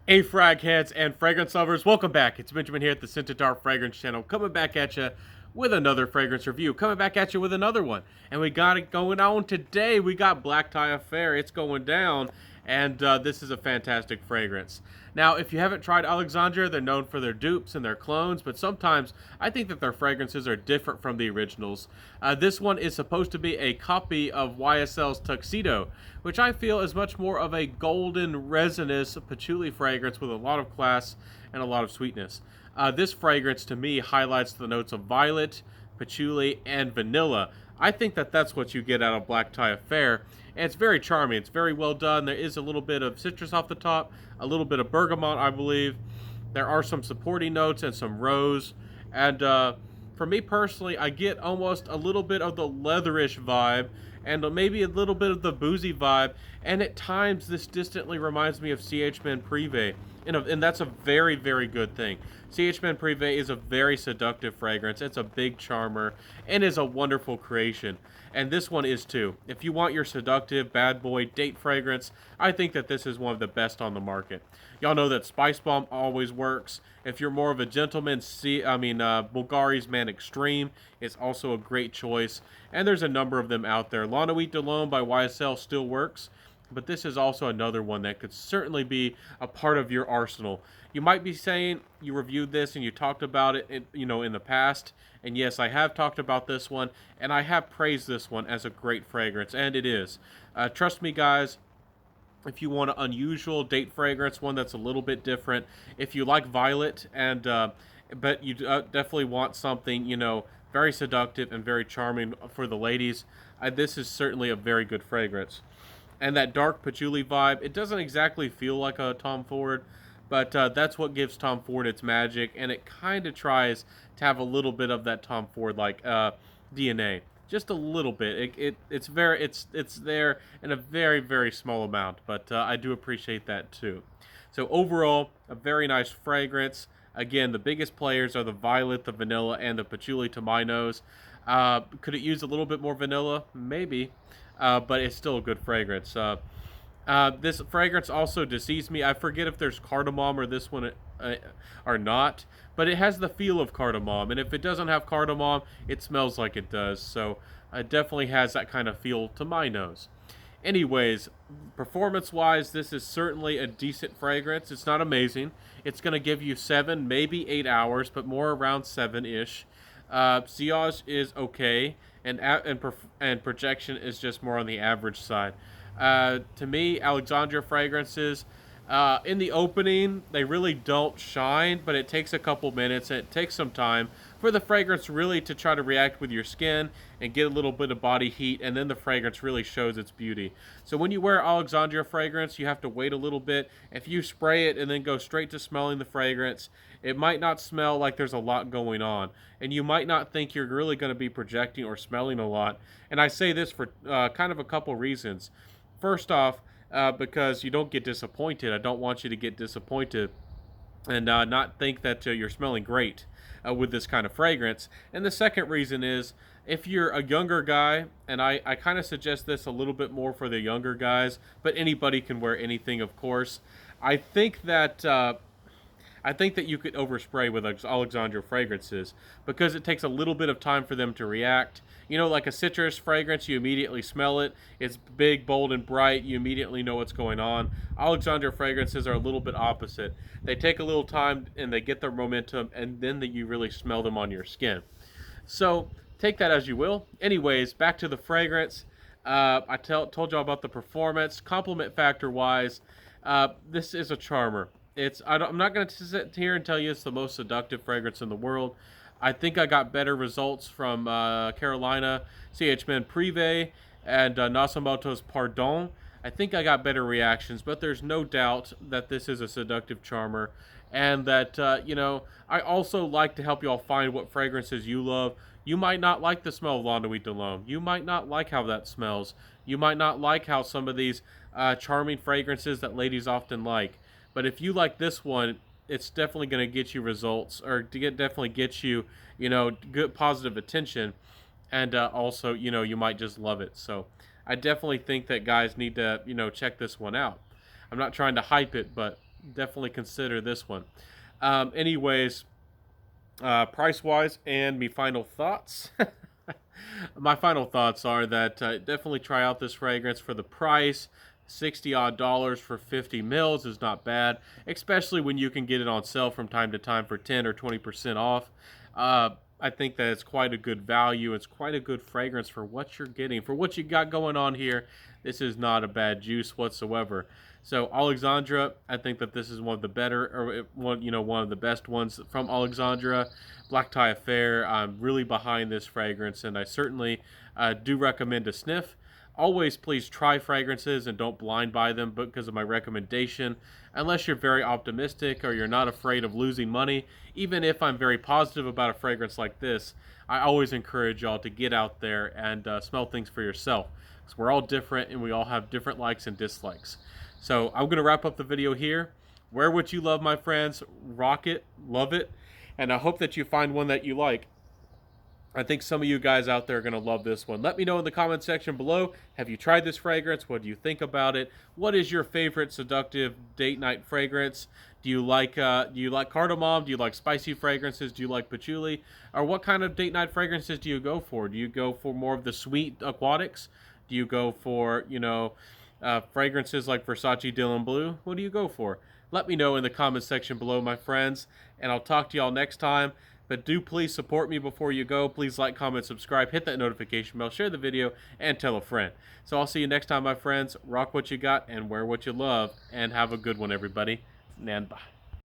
Hey, frag heads and fragrance lovers, welcome back. It's Benjamin here at the Scented Art Fragrance channel, coming back at you with another fragrance review, coming back at you with another one. And we got it going on today. We got Black Tie Affair. It's going down, and this is a fantastic fragrance. Now, if you haven't tried Alexandria, they're known for their dupes and their clones, but sometimes I think that their fragrances are different from the originals. This one is supposed to be a copy of YSL's Tuxedo, which I feel is much more of a golden resinous patchouli fragrance with a lot of class and a lot of sweetness. This fragrance to me highlights the notes of violet, patchouli, and vanilla. I think that that's what you get out of Black Tie Affair, and it's very charming. It's very well done. There is a little bit of citrus off the top, a little bit of bergamot, I believe. There are some supporting notes and some rose, and for me personally, I get almost a little bit of the leatherish vibe and maybe a little bit of the boozy vibe, and at times this distantly reminds me of CH Men Privé, and that's a very, very good thing. CH Men Privé is a very seductive fragrance. It's a big charmer and is a wonderful creation. And this one is too. If you want your seductive bad boy date fragrance, I think that this is one of the best on the market. Y'all know that Spice Bomb always works. If you're more of a gentleman, Bulgari's Man Extreme is also a great choice. And there's a number of them out there. La Nuit de L'Homme by YSL still works, but this is also another one that could certainly be a part of your arsenal. You might be saying you reviewed this and you talked about it, in the past. And yes, I have talked about this one, and I have praised this one as a great fragrance, and it is. Trust me, guys. If you want an unusual date fragrance, one that's a little bit different, if you like violet, and but you definitely want something, very seductive and very charming for the ladies, this is certainly a very good fragrance. And that dark patchouli vibe, it doesn't exactly feel like a Tom Ford, but that's what gives Tom Ford its magic, and it kind of tries to have a little bit of that Tom Ford like DNA, just a little bit. It's there in a very, very small amount, but I do appreciate that too. So overall, a very nice fragrance. Again, the biggest players are the violet, the vanilla, and the patchouli to my nose. Could it use a little bit more vanilla? Maybe, but it's still a good fragrance. This fragrance also deceives me. I forget if there's cardamom or this one or not, but it has the feel of cardamom. And if it doesn't have cardamom, it smells like it does. So it definitely has that kind of feel to my nose. Anyways, performance-wise, this is certainly a decent fragrance. It's not amazing. It's going to give you 7, maybe 8 hours, but more around 7-ish. Sillage is okay, and projection is just more on the average side. To me, Alexandria fragrances, in the opening, they really don't shine, but it takes a couple minutes and it takes some time for the fragrance really to try to react with your skin and get a little bit of body heat, and then the fragrance really shows its beauty. So when you wear Alexandria fragrance, you have to wait a little bit. If you spray it and then go straight to smelling the fragrance, it might not smell like there's a lot going on, and you might not think you're really going to be projecting or smelling a lot. And I say this for kind of a couple reasons. First off, because you don't get disappointed. I don't want you to get disappointed and not think that you're smelling great with this kind of fragrance. And the second reason is, if you're a younger guy, and I kind of suggest this a little bit more for the younger guys, but anybody can wear anything, of course. I think that you could overspray with Alexandria fragrances because it takes a little bit of time for them to react. Like a citrus fragrance, you immediately smell it. It's big, bold, and bright. You immediately know what's going on. Alexandria fragrances are a little bit opposite. They take a little time and they get their momentum, and then you really smell them on your skin. So take that as you will. Anyways, back to the fragrance. I told y'all about the performance. Compliment factor wise, this is a charmer. I'm not going to sit here and tell you it's the most seductive fragrance in the world. I think I got better results from Carolina, CH Men Privé, and Nasamoto's Pardon. I think I got better reactions, but there's no doubt that this is a seductive charmer, and that, I also like to help y'all find what fragrances you love. You might not like the smell of La Nuit de L'Homme. You might not like how that smells. You might not like how some of these charming fragrances that ladies often like. But if you like this one, it's definitely going to get you results, or definitely get you, good positive attention, and also, you might just love it. So I definitely think that guys need to, check this one out. I'm not trying to hype it, but definitely consider this one. Anyways, price wise and me final thoughts. My final thoughts are that definitely try out this fragrance for the price. 60 odd dollars for 50 mils is not bad, especially when you can get it on sale from time to time for 10 or 20% off. I think that it's quite a good value. It's quite a good fragrance for what you're getting. For what you got going on here, this is not a bad juice whatsoever. So Alexandria, I think that this is one of the better, or one of the best ones from Alexandria. Black Tie Affair, I'm really behind this fragrance, and I certainly do recommend a sniff. Always please try fragrances and don't blind buy them because of my recommendation. Unless you're very optimistic or you're not afraid of losing money, even if I'm very positive about a fragrance like this, I always encourage y'all to get out there and smell things for yourself. Because we're all different and we all have different likes and dislikes. So I'm going to wrap up the video here. Wear what you love, my friends. Rock it, love it, and I hope that you find one that you like. I think some of you guys out there are going to love this one. Let me know in the comment section below. Have you tried this fragrance? What do you think about it? What is your favorite seductive date night fragrance? Do you like cardamom? Do you like spicy fragrances? Do you like patchouli? Or what kind of date night fragrances do you go for? Do you go for more of the sweet aquatics? Do you go for, fragrances like Versace Dylan Blue? What do you go for? Let me know in the comment section below, my friends, and I'll talk to y'all next time. But do please support me before you go. Please like, comment, subscribe, hit that notification bell, share the video, and tell a friend. So I'll see you next time, my friends. Rock what you got and wear what you love. And have a good one, everybody. And bye.